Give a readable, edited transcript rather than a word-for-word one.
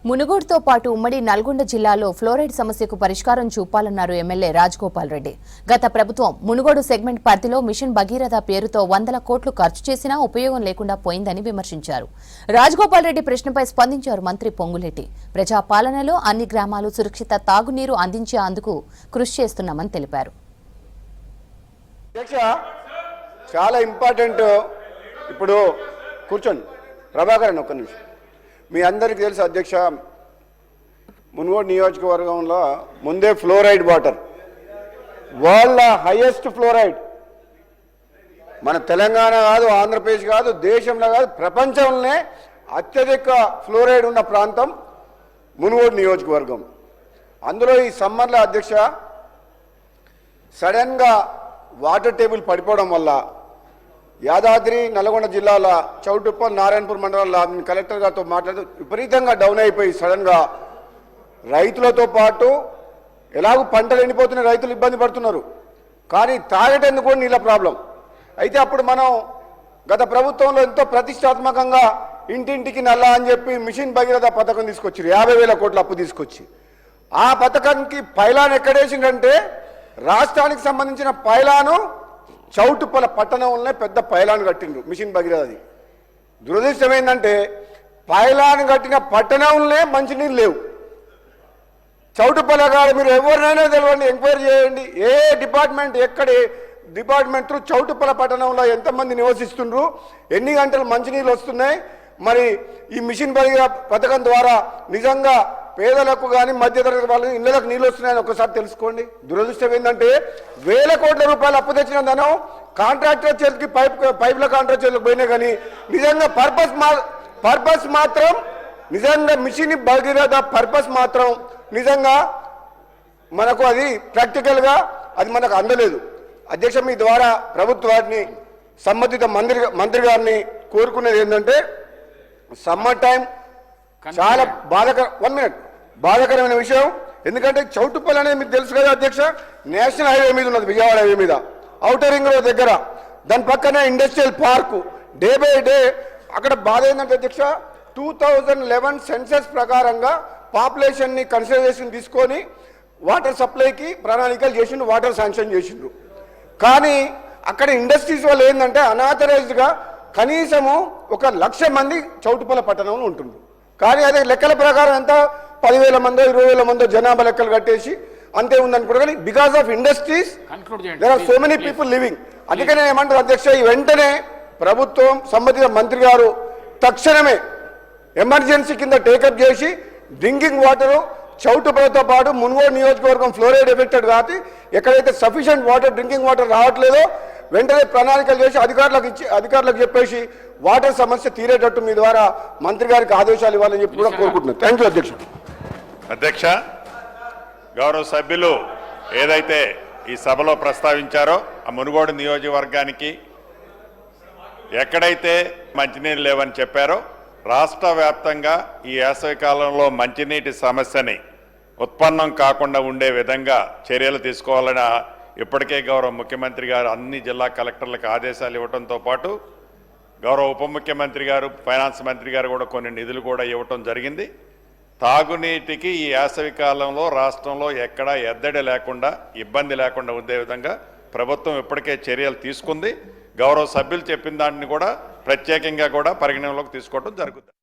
మునుగోడుతో పాటు ఉమ్మడి నల్గొండ జిల్లాలో ఫ్లోరైడ్ సమస్యకు పరిష్కారం చూపాలన్నారు ఎమ్మెల్యే రాజగోపాల్ రెడ్డి. గత ప్రభుత్వం మునుగోడు సెగ్మెంట్ పరిధిలో మిషన్ భగీరథ పేరుతో 100 కోట్లు ఖర్చు చేసినా ఉపయోగం లేకుండా పోయిందని విమర్శించారు. రాజగోపాల్ రెడ్డి ప్రశ్నపై స్పందించారు మంత్రి పొంగులేటి. ప్రజాపాలనలో అన్ని గ్రామాలు సురక్షిత తాగునీరు అందించేందుకు కృషి చేస్తున్నామని తెలిపారు. చాలా ఇంపార్టెంట్. ఇప్పుడు కూర్చోండి ప్రభాకరన్, ఒక్క నిమిషం. మీ అందరికీ తెలుసు అధ్యక్ష, మునుగోడు నియోజకవర్గంలో ముందే fluoride water world highest fluoride. మన తెలంగాణ కాదు, ఆంధ్రప్రదేశ్ కాదు, దేశంలో కాదు, ప్రపంచంలోనే అత్యధిక ఫ్లోరైడ్ ఉన్న ప్రాంతం మునుగోడు నియోజకవర్గం. అందులో ఈ సమ్మర్లో అధ్యక్ష సడన్గా వాటర్ టేబుల్ పడిపోవడం వల్ల యాదాద్రి నల్గొండ జిల్లాల చౌటుప్పల్ నారాయణపూర్ మండలాల్లో కలెక్టర్ గారితో మాట్లాడుతూ విపరీతంగా డౌన్ అయిపోయి సడన్గా రైతులతో పాటు ఎలాగూ పంటలు ఎండిపోతున్న రైతులు ఇబ్బంది పడుతున్నారు, కానీ తాగేటందుకు కూడా నీళ్ళ ప్రాబ్లం. అయితే అప్పుడు మనం గత ప్రభుత్వంలో ఎంతో ప్రతిష్టాత్మకంగా ఇంటింటికి నల్లా అని చెప్పి మిషన్ భగీరథ పథకం తీసుకొచ్చారు. 50,000 కోట్ల అప్పు తీసుకొచ్చి ఆ పథకానికి పైలాన్ ఎక్కడేసిందంటే రాష్ట్రానికి సంబంధించిన పైలాను చౌటుప్పల పట్టణంలోనే పెద్ద పైలాన్ కట్టిండ్రు మిషన్ భగీరథది. దురదృష్టం ఏంటంటే పైలాన్ కట్టిన పట్టణంలోనే మంచినీళ్ళు లేవు. చౌటుప్పల కాడ మీరు ఎవరినైనా తెలియండి, ఎంక్వైరీ చేయండి, ఏ డిపార్ట్మెంట్ ఎక్కడ డిపార్ట్మెంట్ చౌటుప్పల పట్టణంలో ఎంతమంది నివసిస్తుండ్రు, ఎన్ని గంటలు మంచినీళ్ళు వస్తున్నాయి, మరి ఈ మిషన్ భగీరథ పథకం ద్వారా నిజంగా పేదలకు కానీ మధ్యతరగతి వాళ్ళకి ఇళ్లకు నీళ్ళు వస్తున్నాయని ఒకసారి తెలుసుకోండి. దురదృష్టం ఏంటంటే 1,000 కోట్ల రూపాయలు అప్పు తెచ్చిన ధనం కాంట్రాక్టర్ చేతికి పైపుల కాంట్రాక్టర్ చేతికి పోయినాయి, కానీ నిజంగా పర్పస్ మాత్రం నిజంగా మిషన్ భగీరథ పర్పస్ మాత్రం నిజంగా మనకు అది ప్రాక్టికల్గా అది మనకు అందలేదు. అధ్యక్ష, మీ ద్వారా ప్రభుత్వాన్ని సంబంధిత మంత్రి గారిని కోరుకునేది ఏంటంటే సమ్మర్ టైం చాలా బాధాకరమైన విషయం. ఎందుకంటే చౌటుప్పల్ అనేది మీకు తెలుసు కదా అధ్యక్ష, నేషనల్ హైవే మీద ఉన్నది, విజయవాడ హైవే మీద, ఔటర్ రింగ్ రోడ్ దగ్గర. దాని పక్కనే industrial park. Day by day అక్కడ బాధ ఏంటంటే అధ్యక్ష 2011 సెన్సస్ ప్రకారంగా పాపులేషన్ని కన్సిడరేషన్ తీసుకొని వాటర్ సప్లైకి ప్రణాళికలు చేసిండ్రు, వాటర్ శాంక్షన్ చేసిండ్రు. కానీ అక్కడ ఇండస్ట్రీస్ వల్ల ఏంటంటే అనాథరైజ్డ్గా కనీసము 1,00,000 మంది చౌటుప్పల పట్టణంలో ఉంటుండ్రు. కానీ అదే లెక్కల ప్రకారం ఎంత 10,000 మందో 20,000 మందో జనాభా లెక్కలు కట్టేసి అంతే ఉందనుకుంటారు. కానీ because of industries there are so many people living. అందుకనే ఏమంటారు అధ్యక్ష, ఈ వెంటనే ప్రభుత్వం సంబంధిత మంత్రి గారు తక్షణమే ఎమర్జెన్సీ కింద టేకప్ చేసి డ్రింకింగ్ వాటరు చౌటుప్పలతో పాటు మునుగోడు నియోజకవర్గం ఫ్లోరైడ్ ఎఫెక్టెడ్ కాబట్టి ఎక్కడైతే సఫిషియెంట్ వాటర్ డ్రింకింగ్ వాటర్ రావట్లేదో వెంటనే ప్రణాళికలు చేసి అధికారులకు చెప్పేసి వాటర్ సమస్య తీరేటట్టు మీ ద్వారా మంత్రి గారికి ఆదేశాలు ఇవ్వాలని చెప్పి కూడా కోరుకుంటున్నాను. థ్యాంక్ యూ అధ్యక్ష. అధ్యక్ష, గౌరవ సభ్యులు ఏదైతే ఈ సభలో ప్రస్తావించారో ఆ మునుగోడు నియోజకవర్గానికి ఎక్కడైతే మంచినీళ్ళు లేవని చెప్పారో రాష్ట్ర వ్యాప్తంగా ఈ వేసవి కాలంలో మంచినీటి సమస్యని ఉత్పన్నం కాకుండా ఉండే విధంగా చర్యలు తీసుకోవాలని ఇప్పటికే గౌరవ ముఖ్యమంత్రి గారు అన్ని జిల్లా కలెక్టర్లకు ఆదేశాలు ఇవ్వడంతో పాటు గౌరవ ఉప ముఖ్యమంత్రి గారు ఫైనాన్స్ మంత్రి గారు కూడా కొన్ని నిధులు కూడా ఇవ్వటం జరిగింది. తాగునీటికి ఈ వేసవి కాలంలో రాష్ట్రంలో ఎక్కడా ఎద్దడి లేకుండా ఇబ్బంది లేకుండా ఉండే విధంగా ప్రభుత్వం ఇప్పటికే చర్యలు తీసుకుంది. గౌరవ సభ్యులు చెప్పిన దాన్ని కూడా ప్రత్యేకంగా కూడా పరిగణనలోకి తీసుకోవడం జరుగుతుంది.